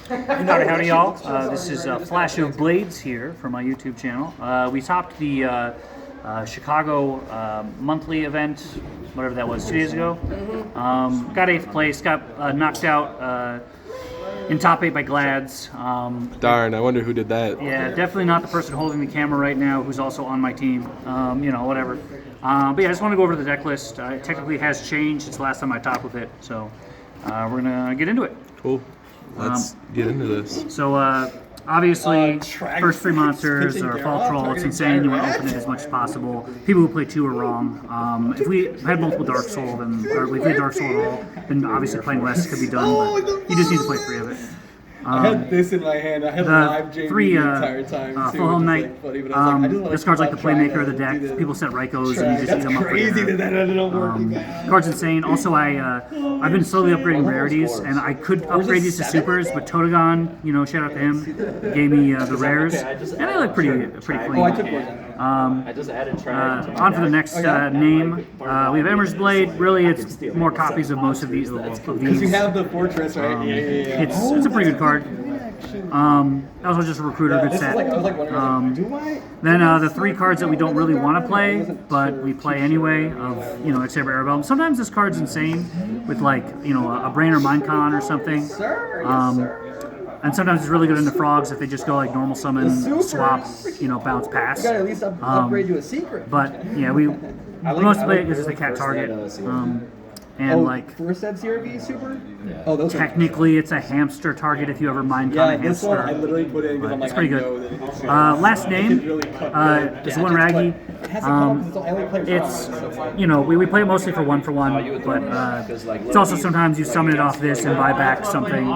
Howdy, y'all. This is Flash of Blades here for my YouTube channel. We topped the Chicago monthly event, whatever that was, 2 days ago. Got 8th place, got knocked out in top 8 by Glads. Darn, I wonder who did that. Yeah, definitely not the person holding the camera right now who's also on my team. You know, whatever. But yeah, I just want to go over the deck list. It technically has changed since the last time I talked with it, so we're going to get into it. Cool. Let's get into this. So, obviously, first 3 monsters are Fall Troll. It's insane. You want to open it as much as possible. People who play 2 are wrong. If we had multiple Dark Soul, then, or if we played Dark Soul at all, then obviously playing less could be done, but you just need to play 3 of it. I had this in my hand. I had live JV the entire time. Full Home Knight. This card's like the playmaker of the deck. People set Rykos and you just eat them up for crazy that ended up working. Card's insane. Also, I've been slowly upgrading rarities, and I could upgrade these to supers, but Totagon, you know, shout out to him, gave me the rares, and they look pretty clean. I just added On for the next name. We have Ember's Blade. Really, it's more copies of most of these. Because you have the fortress, right? It's a pretty good card. Also just a recruiter, good set. Then the 3 cards that we don't really want to play, but we play anyway, of, you know, X-Saber Arabelle. Sometimes this card's insane with, like, you know, a Brain or Minecon or something. And sometimes it's really good in the frogs if they just go like normal summon, swap, you know, bounce pass. You gotta at least upgrade to a secret. But yeah, we mostly play it because it's a cat target. And like first set CRV super? Yeah. Oh, those technically it's a hamster target if you ever mind con a hamster. One I literally put in because I'm like, it's pretty good. Last name is the one Raggy. It's, you know, we play it mostly for one, but it's also sometimes you summon it off this and buy back something.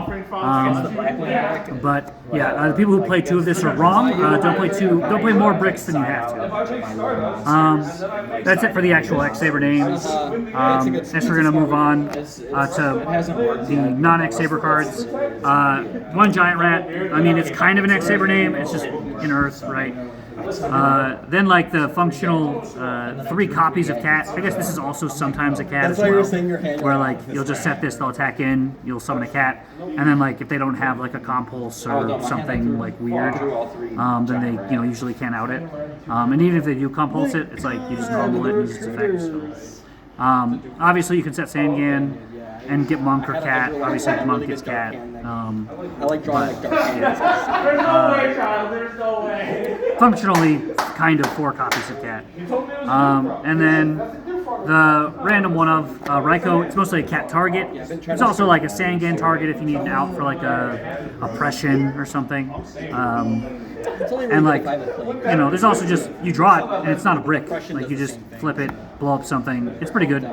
But yeah, the people who play 2 of this are wrong. Don't play more bricks than you have to. That's it for the actual X-Saber names. Next we're gonna move on to the non-X-Saber cards. One Giant Rat. I mean, it's kind of an X-Saber name. It's just in Earth, right? Then like the functional 3 copies of cat. I guess this is also sometimes a cat as well. Where like you'll just set this, they'll attack in, you'll summon a cat, and then like if they don't have like a compulse or something like weird, then they, you know, usually can't out it. And even if they do compulse it, it's like you just normal it and use its effects. So. Obviously you can set Sangan and get Monk or Cat. Obviously Monk gets Cat. I like drawing like dark. There's no way. Functionally, kind of 4 copies of Cat. And then the random one of Ryko, it's mostly a Cat target. It's also like a Sangan target if you need an out for like a oppression or something. And like, you know, there's also just, you draw it and it's not a brick. Like you just flip it, blow up something. It's pretty good.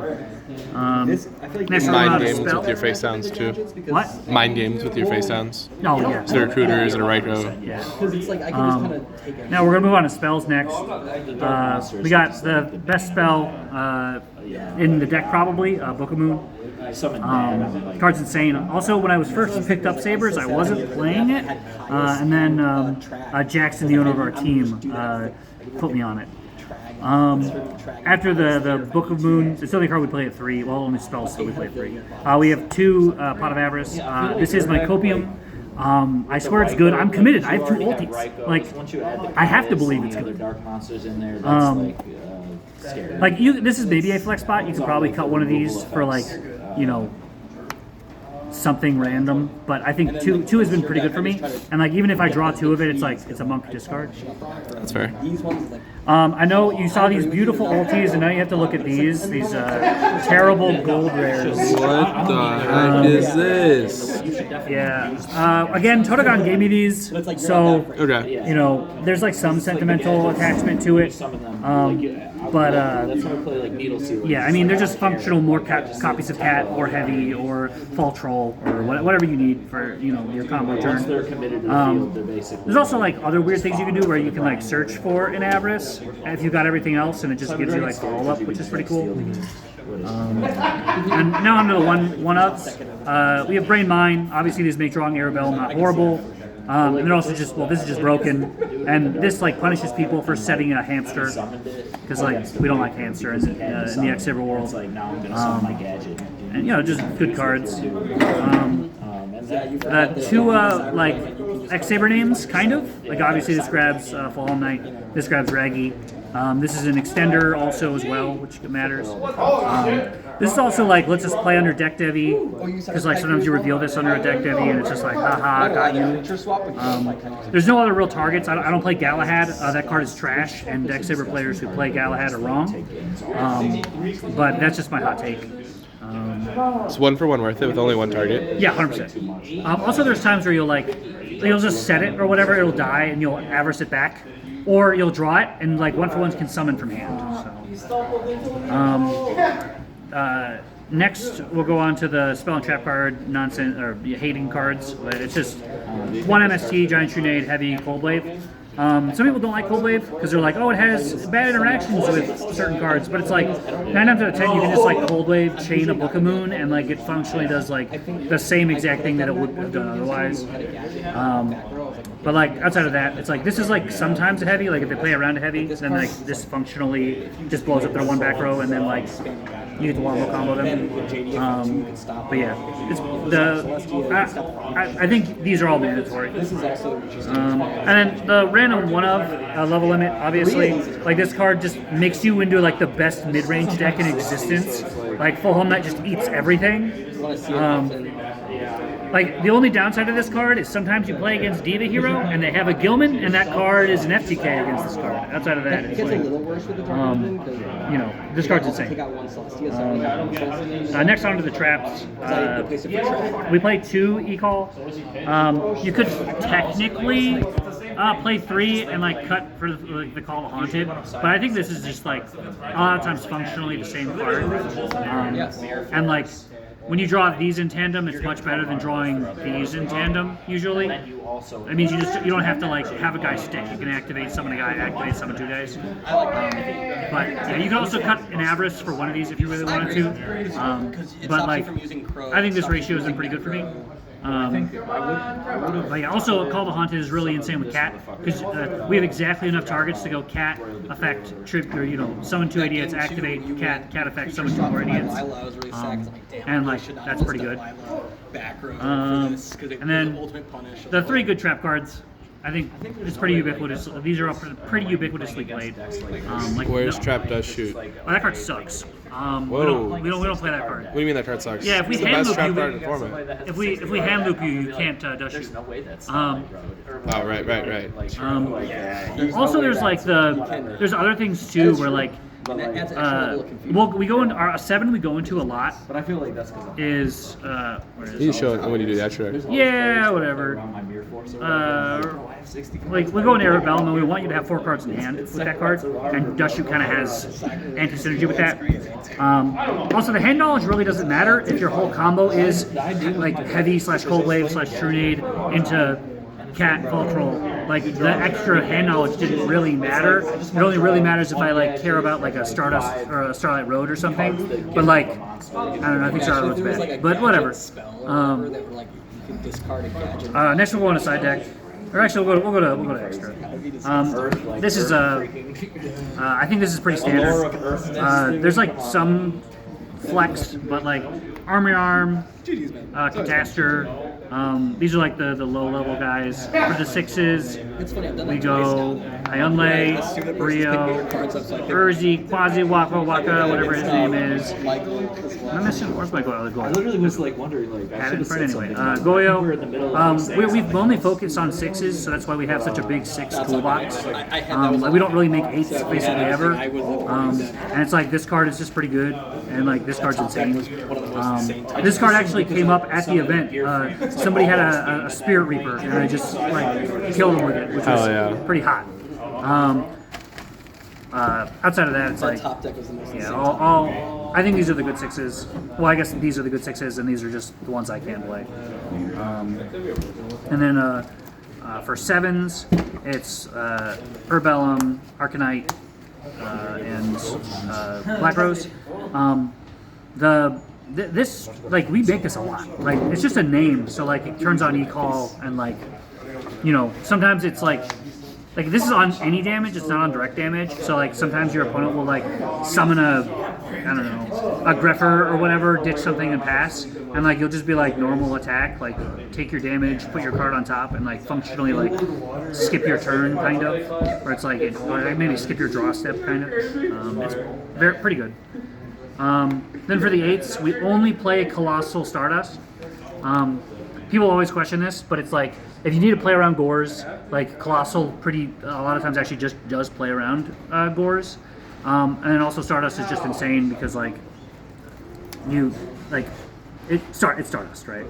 Next Mind games with your face sounds too. What? Mind games with your face sounds. Oh yeah. Is it a recruiter? Is it a Ryko? Yeah. Now we're gonna move on to spells next. We got the best spell in the deck probably, Book of Moon. Card's insane. Also, when I was first picked up Sabers, I wasn't playing it, and then Jackson, the owner of our team, put me on it. After the Book of Moon, it's the only card we play at 3. Well, only spells, so we play at 3. We have 2 Pot of Avarice. This is my Copium. I swear it's good. I'm committed. I have 2 ultis. Like, I have to believe it's good. Like this is maybe a flex spot. You could probably cut one of these for like, you know, something random. But I think two has been pretty good for me. And like even if I draw 2 of it, it's like it's a Monk discard. That's fair. I know you saw these beautiful ultis, and now you have to look at these terrible gold rares. What the heck is this? Yeah. Again, Totagon gave me these, so Okay. you know, there's like some sentimental attachment to it. But yeah, I mean, they're just functional more copies of Cat or Heavy or Fall Troll or whatever you need for, you know, your combo turn. There's also like other weird things you can do where you can like search for an Avarice if you've got everything else, and it just gives you like follow up, which is pretty cool. And now onto the one-ups. We have Brain Mine. Obviously, these make drawing Arabelle not horrible. And then also just, well, this is just broken, and this like punishes people for setting a hamster, because like we don't like hamster in the X-Saber world. And you know, just good cards. the two like X-Saber names, kind of. Like obviously this grabs Fallen Knight, this grabs Raggy. This is an extender also as well, which matters. This is also like, let's just play under deck Devi, because like sometimes you reveal this under a deck Devi and it's just like, haha, got you. There's no other real targets. I don't play Galahad. That card is trash, and X-Saber players who play Galahad are wrong. But that's just my hot take. It's 1 for 1 worth it with only 1 target. Yeah, 100%. Also, there's times where you'll just set it or whatever, it'll die, and you'll avarice it back. Or you'll draw it, and like 1 for 1s can summon from hand. So. Next, we'll go on to the spell and trap card nonsense or hating cards. But it's just 1 MST, Giant Trunade, Heavy, Cold Wave. Some people don't like Cold Wave because they're like, oh, it has bad interactions with certain cards. But it's like 9 times out of 10, you can just like Cold Wave, chain a Book of Moon, and like it functionally does like the same exact thing that it would have done otherwise. But like outside of that, it's like this is like sometimes a heavy. Like if they play around a heavy, then like this functionally just blows up their 1 back row, and then like you get the wombo combo them. But yeah, it's I think these are all mandatory. And then the random one of level limit, obviously, like this card just makes you into like the best mid-range deck in existence. Like Full Home Knight just eats everything. Like, the only downside of this card is sometimes you play against Diva Hero, and they have a Gilman, and that card is an FTK against this card. Outside of that, it's like, you know, this card's insane. Next on to the traps. We play 2 E-Call. You could technically play 3 and like cut for the Call to Haunted, but I think this is just like a lot of times functionally the same card. And like, when you draw these in tandem, it's much better than drawing these in tandem, usually. It means you don't have to like have a guy stick. You can activate summon a guy, activate summon 2 guys. But yeah, you can also cut an Avarice for 1 of these if you really wanted to. But like, I think this ratio has been pretty good for me. But yeah, also Call the Haunted is really insane with Cat, because we have exactly enough targets to go Cat, effect, trip, or summon 2 idiots, activate, Cat effect, summon 2 more idiots. And like, that's pretty good. And then the 3 good trap cards, I think it's pretty ubiquitous. These are all pretty ubiquitously played. Like, Where's Trap Does Shoot? Oh, that card sucks. Whoa. We don't play that card. What do you mean that card sucks? Yeah, if we it's the hand best loop trap you, card in format. if we hand loop you, you can't dash shoot. Oh, right. Also, there's like there's other things too where like we go into our 7 we go into a lot. But I feel like that's is you show it when you do that trick. Yeah, whatever. Like we go into Arabellum and we want you to have 4 cards in hand with that card, and Dust Shoot kind of has anti-synergy with that. Also, the hand knowledge really doesn't matter if your whole combo is like heavy / cold wave / Trunade into Cat Vultral. Like the extra hand knowledge didn't really matter. It only really matters if I like care about like a Stardust or a Starlight Road or something. But like, I don't know, I think Starlight Road's bad. But whatever. Next we'll go on a side deck. Or actually, we'll go to extra. This is I think this is pretty standard. There's like some flex, but like Arm, Catastor. These are like the low level guys. For the 6s, we go Hyunlei, Brio, Urzi, Quasi, Waka, whatever his name is. I'm missing. Where's my Goyo? I literally was like wondering, like, I should have said anyway. something. Goyo. We've only focused on 6s, so that's why we have such a big 6 toolbox. Like we don't really make 8s basically ever. And it's like this card is just pretty good, and like this card's insane. This card actually came up at the event. Somebody had a Spirit Reaper, and I just like killed him with it, which was pretty hot. Outside of that, it's like, yeah, I think these are the good 6s. Well, I guess these are the good 6s, and these are just the ones I can play. And then for 7s, it's Herbellum, Arcanite, and Black Rose. This, like, we make this a lot. Like, it's just a name, so, like, it turns on E-Call, and, like, sometimes it's, like, this is on any damage, it's not on direct damage, so, like, sometimes your opponent will, like, summon a I don't know, a Greffer or whatever, ditch something and pass, and like you'll just be like normal attack, like take your damage, put your card on top, and like functionally like skip your turn kind of, or it's like or maybe skip your draw step kind of. It's pretty good. Then for the 8s, we only play Colossal Stardust. People always question this, but it's like if you need to play around Gores, like Colossal a lot of times actually just does play around Gores. And then also Stardust is just insane because like it's Stardust, right?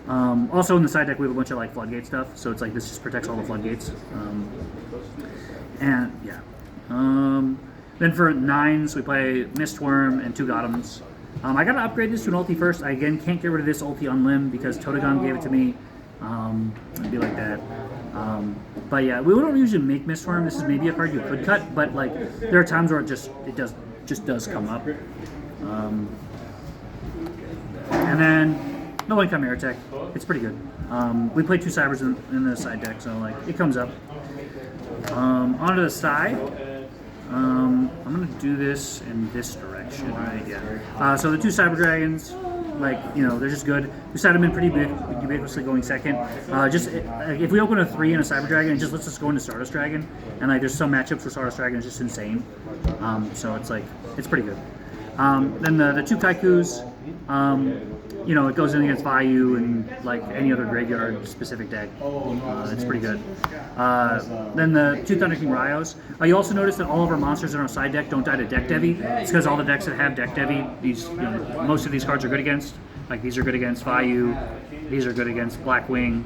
Also in the side deck we have a bunch of like Floodgate stuff, so it's like this just protects all the Floodgates. And yeah. Then for 9s we play Mistworm and 2 Gotems. I gotta upgrade this to an ulti first. I again can't get rid of this ulti on Limb because Totegon gave it to me. It'd be like that. But yeah, we don't usually make Mistworm. This is maybe a card you could cut, but like there are times where it just does come up. And then no one Chimera Tech. It's pretty good. We play 2 Sabers in the side deck, so like it comes up. Onto the side. I'm gonna do this in this direction, right? Yeah. So the 2 Cyber Dragons, like they're just good. We set them in pretty big, ubiquitously going second. If we open a 3 and a Cyber Dragon, it just lets us go into Stardust Dragon, and like there's some matchups for Stardust Dragon is just insane. So it's like it's pretty good. Then the 2 Kaikus, it goes in against Vayu and like any other graveyard specific deck. It's pretty good. Then the 2 Thunder King Ryos. You also notice that all of our monsters in our side deck don't die to Deck Devi. It's because all the decks that have Deck Devi, most of these cards are good against. Like these are good against Vayu. These are good against Blackwing.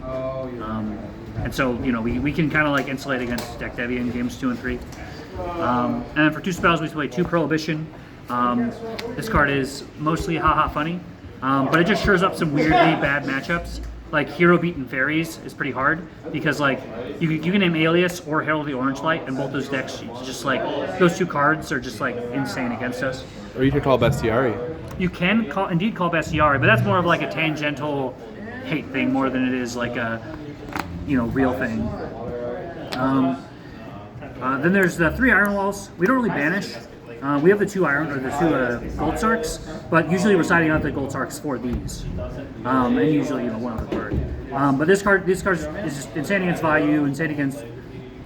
And so we can kind of like insulate against Deck Devi in games 2 and 3. And then for 2 spells we play 2 Prohibition. This card is mostly haha funny. But it just shows up some weirdly bad matchups. Like Hero Beaten Fairies is pretty hard because like you can name Alias or Herald of the Orange Light, and both those decks just like those 2 cards are just like insane against us. Or you could call Bestiari. You can indeed call Bestiari, but that's more of like a tangential hate thing more than it is like a real thing. Then there's the 3 Iron Walls. We don't really banish. We have the 2 Gold Sarks, but usually we're siding out the Gold Sarks for these, and usually one other card. But this card is just insane against Vayu, insane against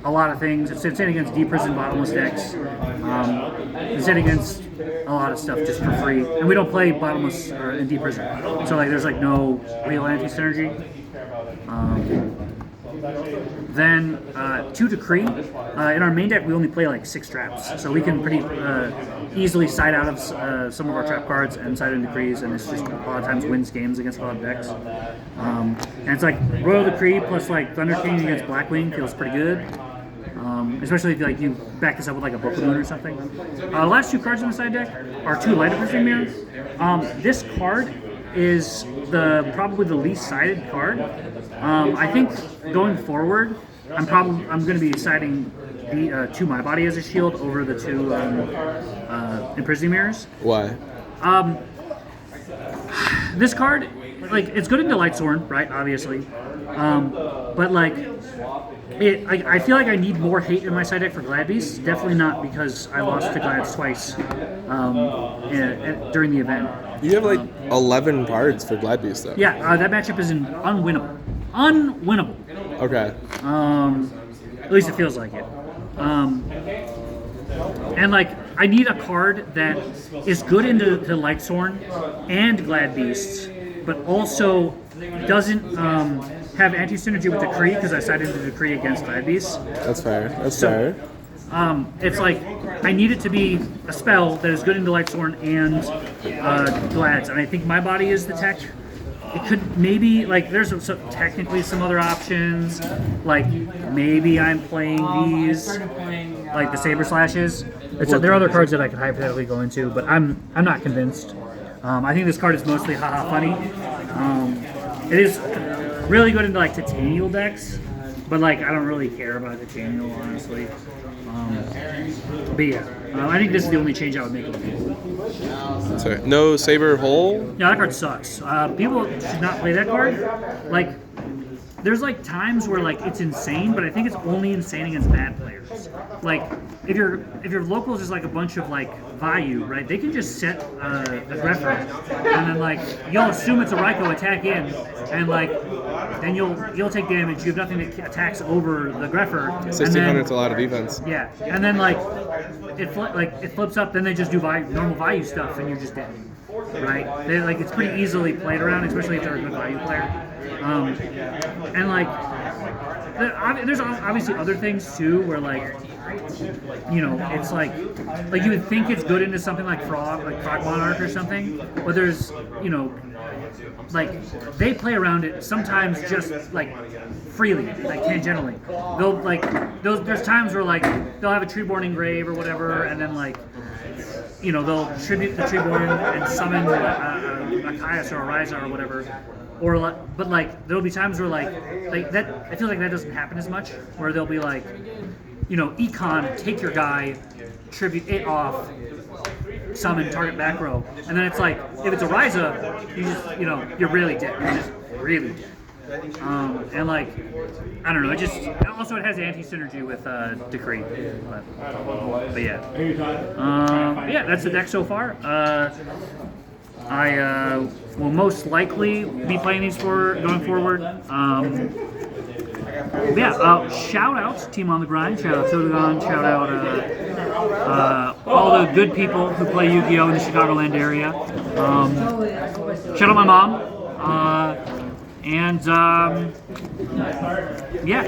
a lot of things. It's insane against Deep Prison bottomless decks. Insane against a lot of stuff just for free, and we don't play bottomless or in Deep Prison, so like there's like no real anti-synergy. Then 2 Decree. In our main deck, we only play like 6 traps, so we can pretty easily side out of some of our trap cards and side in Decrees, and it's just a lot of times wins games against a lot of decks. And it's like Royal Decree plus like Thunder King against Blackwing feels pretty good, especially if you back this up with like a Book of Moon or something. The last 2 cards in the side deck are 2 Light of Mirror. This card is probably the least sided card. I think going forward, I'm going to be siding the 2 My Body as a shield over the 2 Imprisoning Mirrors. Why? This card, like, it's good into Lightsworn, right? Obviously, but like, I feel like I need more hate in my side deck for Glad Beasts. Definitely not because I lost to Glads twice during the event. You have like 11 cards for Glad Beast though. Yeah, that matchup is unwinnable. Unwinnable. Okay. At least it feels like it. And like, I need a card that is good into Lightsworn and Glad Beasts, but also doesn't have anti-synergy with Decree because I sided into Decree against Glad Beasts. That's fair. That's fair. It's like I need it to be a spell that is good into Lightsworn and Glads, and I think My Body is the tech. It could maybe, like, there's technically some other options, like maybe I'm playing these, like the Saber Slashes. There are other cards that I could hypothetically go into, but I'm not convinced. I think this card is mostly haha funny. It is really good into like Titanial decks, but like I don't really care about Titanial honestly. But yeah, I think this is the only change I would make. Sorry. No Saber Hole? Yeah, that card sucks. People should not play that card. Like, there's like times where like it's insane, but I think it's only insane against bad players. Like if your locals is like a bunch of like Vayu, right? They can just set a Greffer, and then like you'll assume it's a Raikou attack in, and like then you'll take damage. You have nothing that attacks over the Greffer. 1600's a lot of defense. Yeah, and then like it flips up. Then they just do normal Vayu stuff, and you're just dead. Right? Like it's pretty easily played around, especially if they're a good Vayu player. And like, there's obviously other things too, where like, it's like you would think it's good into something like Frog Monarch or something, but there's, like they play around it sometimes just like freely, like tangentially. They'll like there's times where like they'll have a Treeborn Engrave or whatever, and then like. They'll tribute the Treeborn and summon a Caius or a Ryza or whatever. But like there'll be times where like that I feel like that doesn't happen as much. Where they'll be like, Econ, take your guy, tribute it off, summon target back row, and then it's like if it's a Ryza, you just you're really dead. You're just really dead. And like, I don't know. It has anti-synergy with Decree, but yeah. Yeah, that's the deck so far. I will most likely be playing these going forward. Shout out Team on the Grind. Shout out Totogon. Shout out all the good people who play Yu-Gi-Oh in the Chicagoland area. Shout out my mom. And yeah.